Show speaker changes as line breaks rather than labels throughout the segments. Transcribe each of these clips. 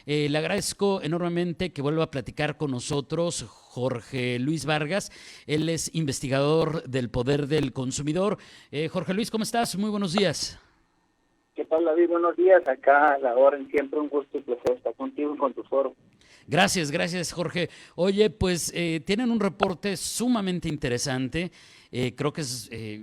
Le agradezco enormemente que vuelva a platicar con nosotros Jorge Luis Vargas. Él es investigador del Poder del Consumidor. Jorge Luis, ¿cómo estás? Muy buenos días.
¿Qué tal, David? Buenos días. Acá a la hora, siempre un gusto y placer estar contigo y con tu foro.
Gracias, Jorge. Oye, pues tienen un reporte sumamente interesante. Creo que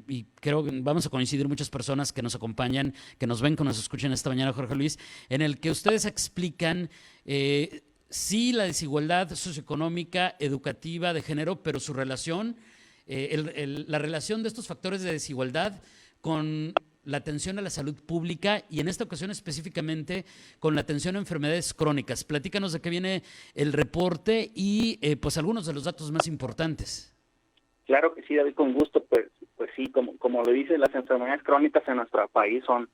y creo que vamos a coincidir muchas personas que nos acompañan, que nos ven, que nos escuchan esta mañana, Jorge Luis, en el que ustedes explican sí la desigualdad socioeconómica, educativa, de género, pero su relación, la relación de estos factores de desigualdad con la atención a la salud pública y en esta ocasión específicamente con la atención a enfermedades crónicas. Platícanos de qué viene el reporte y pues algunos de los datos más importantes.
Claro que sí, David, con gusto. Pues sí, como lo dice, las enfermedades crónicas en nuestro país son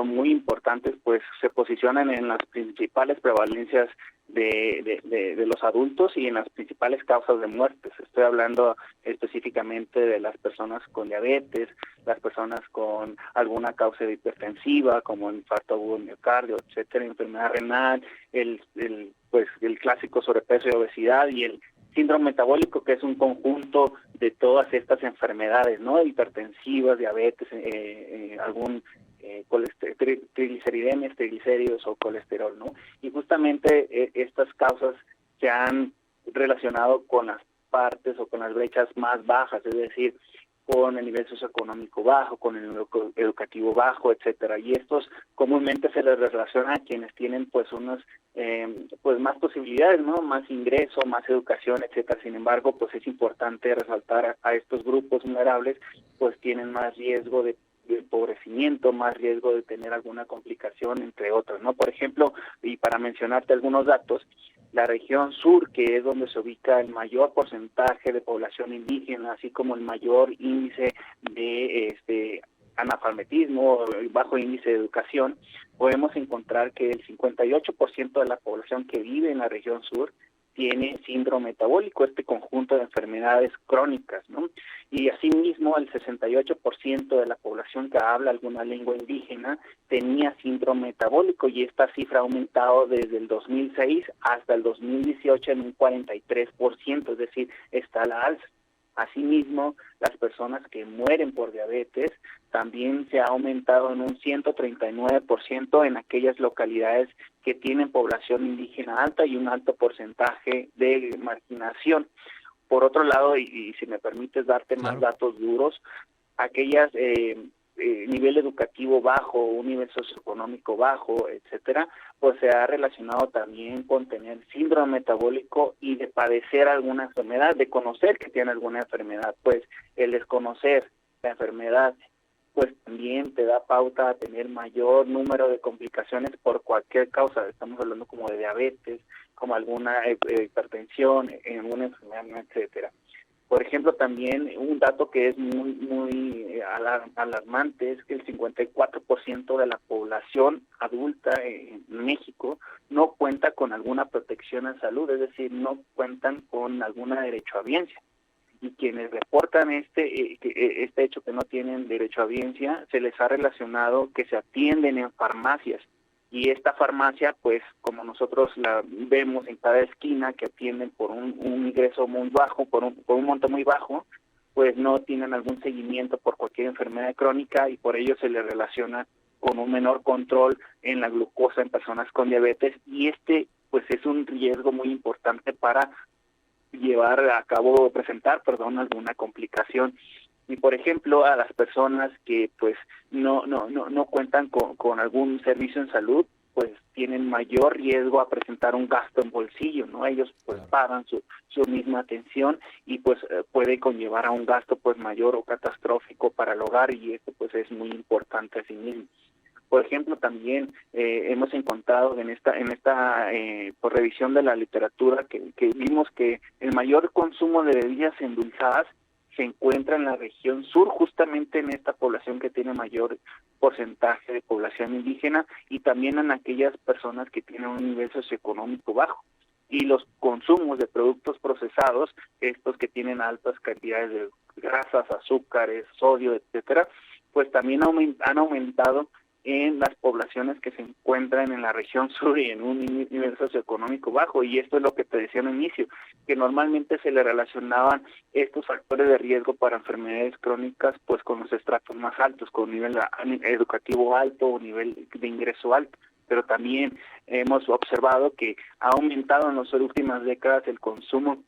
muy importantes, pues se posicionan en las principales prevalencias de los adultos y en las principales causas de muertes. Estoy hablando específicamente de las personas con diabetes, las personas con alguna causa hipertensiva como infarto agudo de miocardio, etcétera, enfermedad renal, pues el clásico sobrepeso y obesidad y el síndrome metabólico, que es un conjunto de todas estas enfermedades, ¿no? Hipertensivas, diabetes, algún trigliceridemias, triglicéridos o colesterol, ¿no? Y justamente estas causas se han relacionado con las partes o con las brechas más bajas, es decir, con el nivel socioeconómico bajo, con el nivel educativo bajo, etcétera. Y estos comúnmente se les relaciona a quienes tienen pues unos pues más posibilidades, ¿no? Más ingreso, más educación, etcétera. Sin embargo, pues es importante resaltar a estos grupos vulnerables, pues tienen más riesgo de empobrecimiento, más riesgo de tener alguna complicación, entre otras, ¿no? Por ejemplo, y para mencionarte algunos datos, la región sur, que es donde se ubica el mayor porcentaje de población indígena, así como el mayor índice de analfabetismo, el bajo índice de educación, podemos encontrar que el 58% de la población que vive en la región sur tiene síndrome metabólico, este conjunto de enfermedades crónicas, ¿no? Y asimismo, el 68% de la población que habla alguna lengua indígena tenía síndrome metabólico y esta cifra ha aumentado desde el 2006 hasta el 2018 en un 43%, es decir, está a la alza. Asimismo, las personas que mueren por diabetes también se ha aumentado en un 139% en aquellas localidades que tienen población indígena alta y un alto porcentaje de marginación. Por otro lado, y si me permites darte más
Claro.
datos duros, aquellas nivel educativo bajo, un nivel socioeconómico bajo, etcétera, pues se ha relacionado también con tener síndrome metabólico y de padecer alguna enfermedad, de conocer que tiene alguna enfermedad. Pues el desconocer la enfermedad pues también te da pauta a tener mayor número de complicaciones por cualquier causa. Estamos hablando como de diabetes, como alguna hipertensión, alguna enfermedad, etcétera. Por ejemplo, también un dato que es muy alarmante es que el 54% de la población adulta en México no cuenta con alguna protección en salud, es decir, no cuentan con alguna derechohabiencia. Y quienes reportan este hecho que no tienen derechohabiencia, se les ha relacionado que se atienden en farmacias. Y esta farmacia, pues, como nosotros la vemos en cada esquina, que atienden por un ingreso muy bajo, por un monto muy bajo, pues no tienen algún seguimiento por cualquier enfermedad crónica y por ello se les relaciona con un menor control en la glucosa en personas con diabetes. Y pues, es un riesgo muy importante para presentar alguna complicación. Y por ejemplo, a las personas que pues no cuentan con algún servicio en salud, pues tienen mayor riesgo a presentar un gasto en bolsillo, ¿no? Ellos pues
Claro.
pagan su misma atención y pues puede conllevar a un gasto pues mayor o catastrófico para el hogar, y esto pues es muy importante a sí mismo. Por ejemplo, también hemos encontrado en esta por revisión de la literatura que vimos que el mayor consumo de bebidas endulzadas se encuentra en la región sur, justamente en esta población que tiene mayor porcentaje de población indígena, y también en aquellas personas que tienen un nivel socioeconómico bajo. Y los consumos de productos procesados, estos que tienen altas cantidades de grasas, azúcares, sodio, etcétera, pues también han aumentado en las poblaciones que se encuentran en la región sur y en un nivel socioeconómico bajo. Y esto es lo que te decía al inicio, que normalmente se le relacionaban estos factores de riesgo para enfermedades crónicas pues con los estratos más altos, con nivel educativo alto o nivel de ingreso alto. Pero también hemos observado que ha aumentado en las últimas décadas el consumo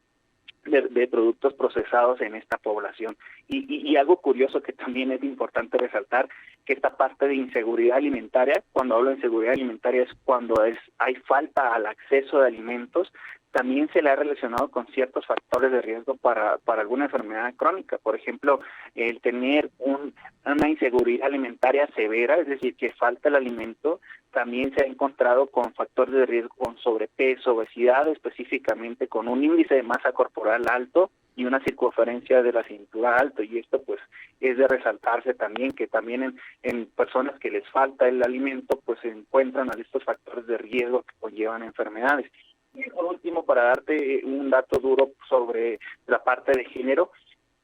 de productos procesados en esta población. Y algo curioso que también es importante resaltar, que esta parte de inseguridad alimentaria, cuando hablo de inseguridad alimentaria es cuando hay falta al acceso de alimentos, también se le ha relacionado con ciertos factores de riesgo para alguna enfermedad crónica. Por ejemplo, el tener una inseguridad alimentaria severa, es decir, que falta el alimento, también se ha encontrado con factores de riesgo con sobrepeso, obesidad, específicamente con un índice de masa corporal alto y una circunferencia de la cintura alto. Y esto pues es de resaltarse también, que también en personas que les falta el alimento pues se encuentran a estos factores de riesgo que conllevan enfermedades. Y por último, para darte un dato duro sobre la parte de género,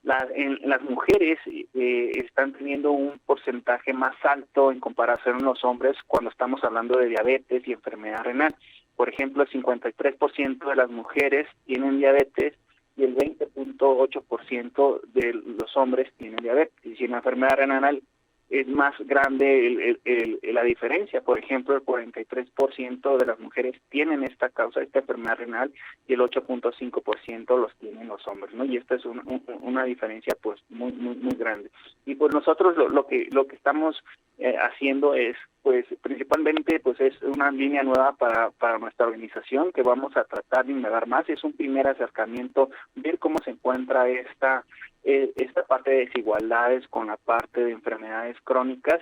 las mujeres están teniendo un porcentaje más alto en comparación a los hombres cuando estamos hablando de diabetes y enfermedad renal. Por ejemplo, el 53% de las mujeres tienen diabetes y el 20.8% de los hombres tienen diabetes. Y si en la enfermedad renal es más grande la diferencia. Por ejemplo, el 43% de las mujeres tienen esta causa, esta enfermedad renal, y el 8.5% los tienen los hombres, ¿no? Y esta es una diferencia pues muy grande. Y pues nosotros lo que estamos haciendo es pues principalmente pues es una línea nueva para nuestra organización que vamos a tratar de indagar más. Es un primer acercamiento, ver cómo se encuentra esta parte de desigualdades con la parte de enfermedades crónicas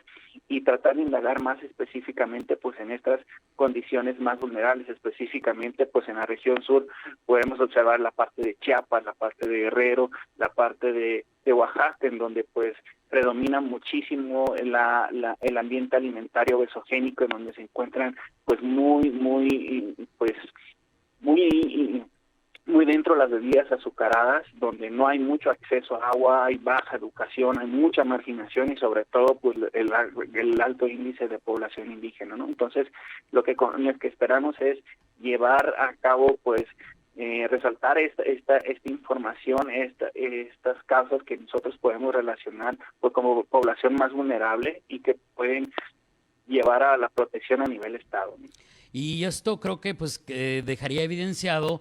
y tratar de indagar más específicamente pues en estas condiciones más vulnerables, específicamente pues en la región sur podemos observar la parte de Chiapas, la parte de Guerrero, la parte de Oaxaca, en donde pues predomina muchísimo el ambiente alimentario obesogénico, en donde se encuentran pues muy dentro las bebidas azucaradas, donde no hay mucho acceso a agua, hay baja educación, hay mucha marginación y sobre todo pues el alto índice de población indígena, ¿no? Entonces, lo que esperamos es llevar a cabo pues resaltar esta información, estas causas que nosotros podemos relacionar pues como población más vulnerable y que pueden llevar a la protección a nivel estado, ¿no?
Y esto creo que pues dejaría evidenciado,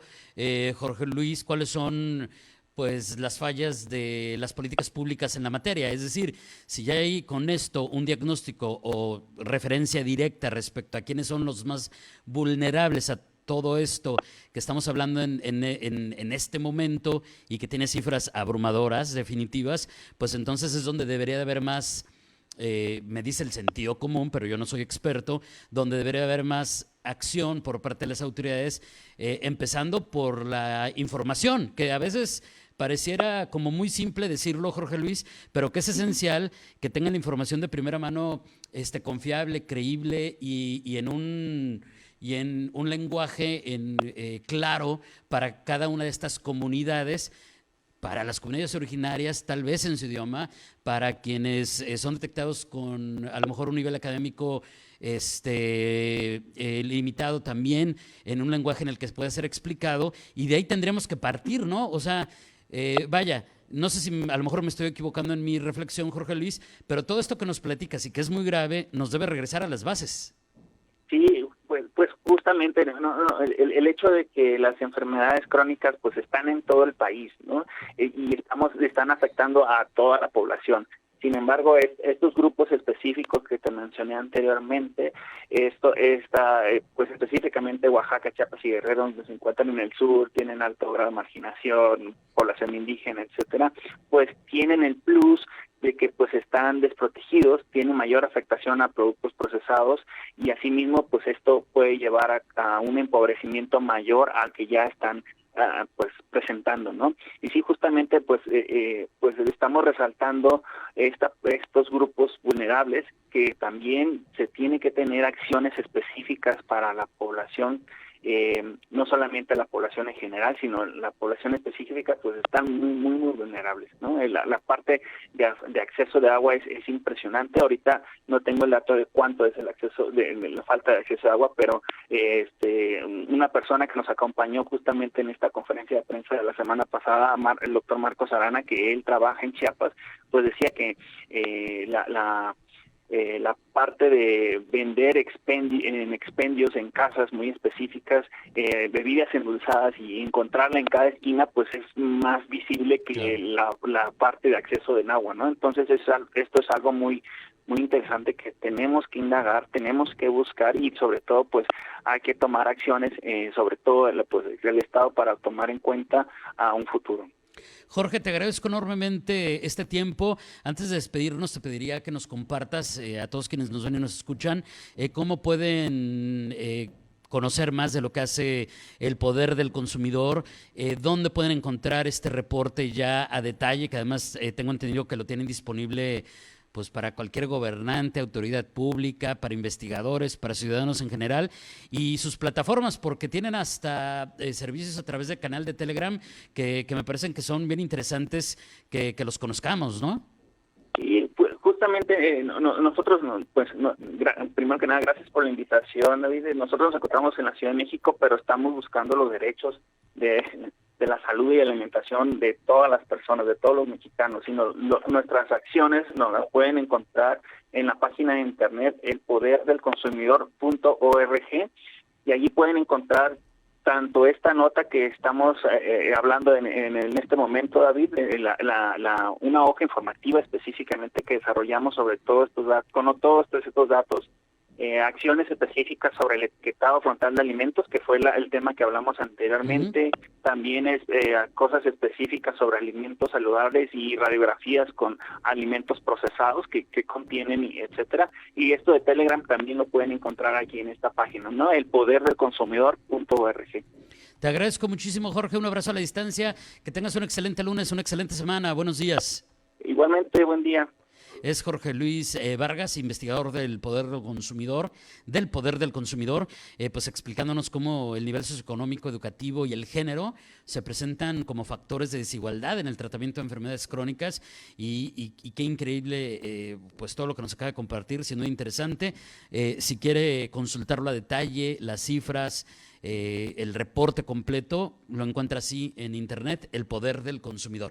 Jorge Luis, cuáles son pues las fallas de las políticas públicas en la materia. Es decir, si ya hay con esto un diagnóstico o referencia directa respecto a quiénes son los más vulnerables a todo esto que estamos hablando en este momento y que tiene cifras abrumadoras, definitivas, pues entonces es donde debería de haber más, me dice el sentido común, pero yo no soy experto, donde debería haber más acción por parte de las autoridades, empezando por la información, que a veces pareciera como muy simple decirlo, Jorge Luis, pero que es esencial que tengan la información de primera mano, confiable, creíble y en un lenguaje claro para cada una de estas comunidades, para las comunidades originarias, tal vez en su idioma, para quienes son detectados con a lo mejor un nivel académico limitado también, en un lenguaje en el que pueda ser explicado, y de ahí tendremos que partir, ¿no? O sea, vaya, no sé si a lo mejor me estoy equivocando en mi reflexión, Jorge Luis, pero todo esto que nos platicas y que es muy grave, nos debe regresar a las bases.
Sí, pues justamente el hecho de que las enfermedades crónicas pues están en todo el país, ¿no? Y están afectando a toda la población. Sin embargo, estos grupos específicos que te mencioné anteriormente, pues específicamente Oaxaca, Chiapas y Guerrero, donde se encuentran en el sur, tienen alto grado de marginación, población indígena, etcétera, pues tienen el plus de que pues están desprotegidos, tienen mayor afectación a productos procesados y asimismo pues esto puede llevar a un empobrecimiento mayor al que ya están pues presentando, ¿no? Y sí, justamente pues estamos resaltando estos grupos vulnerables, que también se tiene que tener acciones específicas para la población no solamente la población en general, sino la población específica, pues están muy vulnerables, ¿no? La parte de acceso de agua es impresionante. Ahorita no tengo el dato de cuánto es el acceso, de la falta de acceso de agua, pero una persona que nos acompañó justamente en esta conferencia de prensa de la semana pasada, el doctor Marcos Arana, que él trabaja en Chiapas, pues decía que la parte de vender expendios en casas muy específicas, bebidas endulzadas y encontrarla en cada esquina, pues es más visible que la parte de acceso de agua, ¿no? Entonces esto es algo muy interesante que tenemos que indagar, tenemos que buscar y sobre todo pues hay que tomar acciones, sobre todo pues, el Estado para tomar en cuenta a un futuro.
Jorge, te agradezco enormemente este tiempo. Antes de despedirnos, te pediría que nos compartas a todos quienes nos ven y nos escuchan cómo pueden conocer más de lo que hace el Poder del Consumidor, dónde pueden encontrar este reporte ya a detalle, que además tengo entendido que lo tienen disponible pues para cualquier gobernante, autoridad pública, para investigadores, para ciudadanos en general, y sus plataformas, porque tienen hasta servicios a través del canal de Telegram que me parecen que son bien interesantes que los conozcamos, ¿no?
Y pues justamente nosotros, primero que nada, gracias por la invitación, David. Nosotros nos encontramos en la Ciudad de México, pero estamos buscando los derechos de la salud y alimentación de todas las personas, de todos los mexicanos. Nuestras acciones nos las pueden encontrar en la página de internet elpoderdelconsumidor.org, y allí pueden encontrar tanto esta nota que estamos hablando en este momento, David, una hoja informativa específicamente que desarrollamos sobre todos estos datos, con todos estos datos, acciones específicas sobre el etiquetado frontal de alimentos, que fue el tema que hablamos anteriormente. También cosas específicas sobre alimentos saludables y radiografías con alimentos procesados que contienen, etcétera. Y esto de Telegram también lo pueden encontrar aquí en esta página, ¿no? elpoderdelconsumidor.org.
Te agradezco muchísimo, Jorge. Un abrazo a la distancia. Que tengas un excelente lunes, una excelente semana. Buenos días.
Igualmente, buen día.
Es Jorge Luis Vargas, investigador del Poder del Consumidor, pues explicándonos cómo el nivel socioeconómico, educativo y el género se presentan como factores de desigualdad en el tratamiento de enfermedades crónicas y qué increíble pues todo lo que nos acaba de compartir, siendo interesante. Si quiere consultarlo a detalle, las cifras, el reporte completo, lo encuentra así en internet, El Poder del Consumidor.